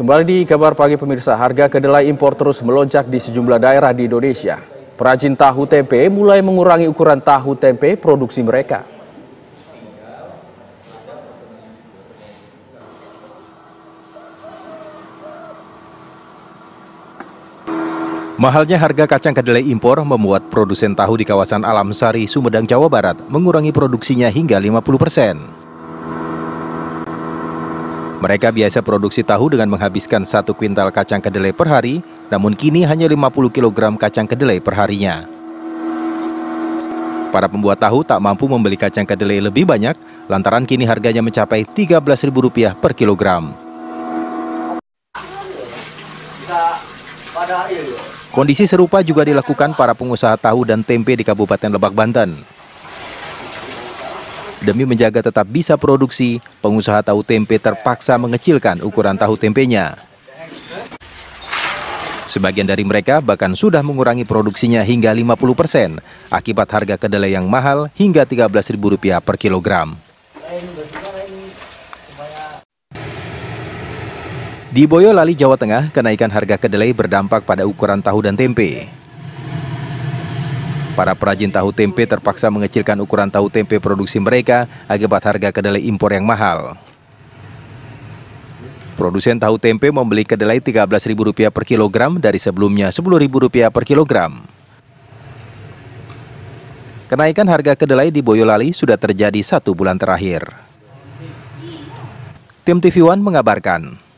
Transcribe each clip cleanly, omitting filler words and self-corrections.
Kembali di kabar pagi pemirsa, harga kedelai impor terus melonjak di sejumlah daerah di Indonesia. Perajin tahu tempe mulai mengurangi ukuran tahu tempe produksi mereka. Mahalnya harga kacang kedelai impor membuat produsen tahu di kawasan Alam Sari, Sumedang, Jawa Barat mengurangi produksinya hingga 50%. Mereka biasa produksi tahu dengan menghabiskan 1 kuintal kacang kedelai per hari, namun kini hanya 50 kg kacang kedelai per harinya. Para pembuat tahu tak mampu membeli kacang kedelai lebih banyak, lantaran kini harganya mencapai Rp13.000 per kilogram. Kondisi serupa juga dilakukan para pengusaha tahu dan tempe di Kabupaten Lebak, Banten. Demi menjaga tetap bisa produksi, pengusaha tahu tempe terpaksa mengecilkan ukuran tahu tempenya. Sebagian dari mereka bahkan sudah mengurangi produksinya hingga 50% akibat harga kedelai yang mahal hingga Rp13.000 per kilogram. Di Boyolali, Jawa Tengah, kenaikan harga kedelai berdampak pada ukuran tahu dan tempe. Para perajin tahu tempe terpaksa mengecilkan ukuran tahu tempe produksi mereka akibat harga kedelai impor yang mahal. Produsen tahu tempe membeli kedelai Rp13.000 per kilogram dari sebelumnya Rp10.000 per kilogram. Kenaikan harga kedelai di Boyolali sudah terjadi 1 bulan terakhir. Tim TV One mengabarkan.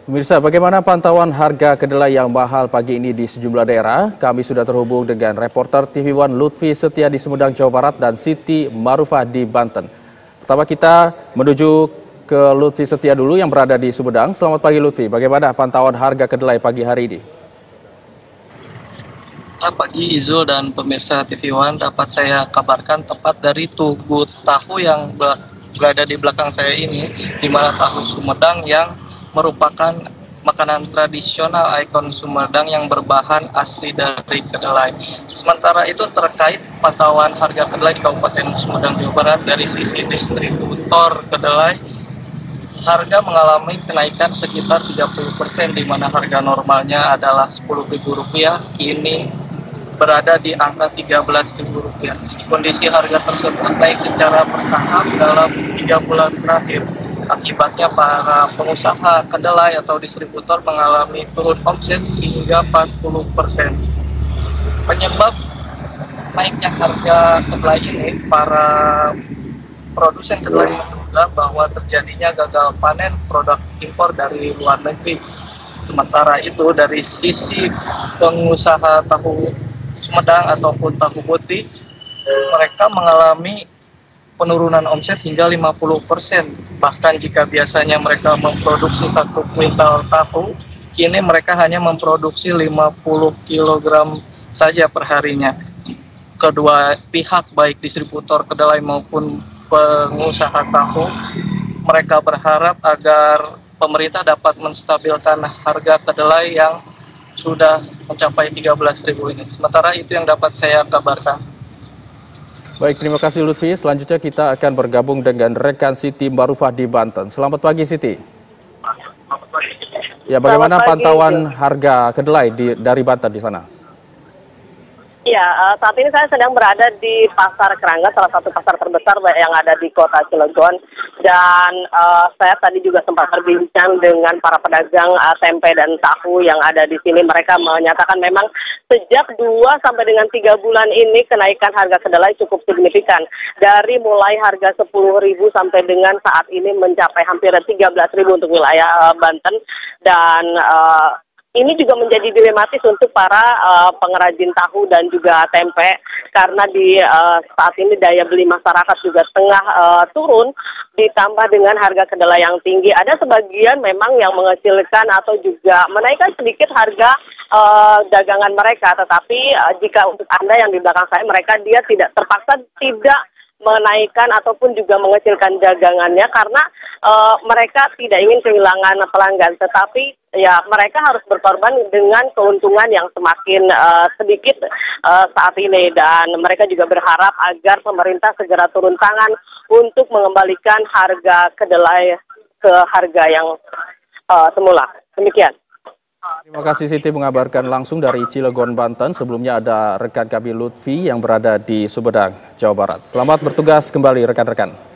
Pemirsa, bagaimana pantauan harga kedelai yang mahal pagi ini di sejumlah daerah? Kami sudah terhubung dengan reporter TV One Lutfi Setia di Sumedang, Jawa Barat dan Siti Marufah di Banten. Pertama kita menuju ke Lutfi Setia dulu yang berada di Sumedang. Selamat pagi Lutfi, bagaimana pantauan harga kedelai pagi hari ini? Selamat pagi Izul dan pemirsa TV One, dapat saya kabarkan tepat dari tugu tahu yang berada di belakang saya ini, di mana tahu Sumedang yang merupakan makanan tradisional ikon Sumedang yang berbahan asli dari kedelai. Sementara itu terkait pantauan harga kedelai di Kabupaten Sumedang, Jawa Barat dari sisi distributor kedelai, harga mengalami kenaikan sekitar 30%, di mana harga normalnya adalah Rp10.000, kini berada di angka Rp13.000. Kondisi harga tersebut naik secara bertahap dalam 3 bulan terakhir. Akibatnya para pengusaha kedelai atau distributor mengalami turun omset hingga 40%. Penyebab naiknya harga kedelai ini, para produsen kedelai menduga bahwa terjadinya gagal panen produk impor dari luar negeri. Sementara itu dari sisi pengusaha tahu Sumedang ataupun tahu putih, mereka mengalami penurunan omset hingga 50%. Bahkan jika biasanya mereka memproduksi 1 kuintal tahu, kini mereka hanya memproduksi 50 kg saja per harinya. Kedua pihak, baik distributor kedelai maupun pengusaha tahu, mereka berharap agar pemerintah dapat menstabilkan harga kedelai yang sudah mencapai Rp13.000 ini. Sementara itu yang dapat saya kabarkan. Baik, terima kasih Lutfi. Selanjutnya kita akan bergabung dengan rekan Siti Marufah di Banten. Selamat pagi Siti. Ya, bagaimana pantauan harga kedelai dari Banten di sana? Ya, saat ini saya sedang berada di Pasar Kerangga, salah satu pasar terbesar yang ada di kota Cilegon. Dan saya tadi juga sempat berbincang dengan para pedagang tempe dan tahu yang ada di sini. Mereka menyatakan memang sejak 2 sampai dengan 3 bulan ini kenaikan harga kedelai cukup signifikan. Dari mulai harga Rp10.000 sampai dengan saat ini mencapai hampir Rp13.000 untuk wilayah Banten. Dan ini juga menjadi dilematis untuk para pengrajin tahu dan juga tempe, karena di saat ini daya beli masyarakat juga tengah turun, ditambah dengan harga kedelai yang tinggi. Ada sebagian memang yang mengecilkan atau juga menaikkan sedikit harga dagangan mereka, tetapi jika untuk Anda yang di belakang saya, mereka dia tidak terpaksa tidak menaikkan ataupun juga mengecilkan dagangannya karena mereka tidak ingin kehilangan pelanggan, tetapi ya mereka harus berkorban dengan keuntungan yang semakin sedikit saat ini, dan mereka juga berharap agar pemerintah segera turun tangan untuk mengembalikan harga kedelai ke harga yang semula. Demikian. Terima kasih Siti mengabarkan langsung dari Cilegon, Banten. Sebelumnya ada rekan kami Lutfi yang berada di Sumedang, Jawa Barat. Selamat bertugas kembali rekan-rekan.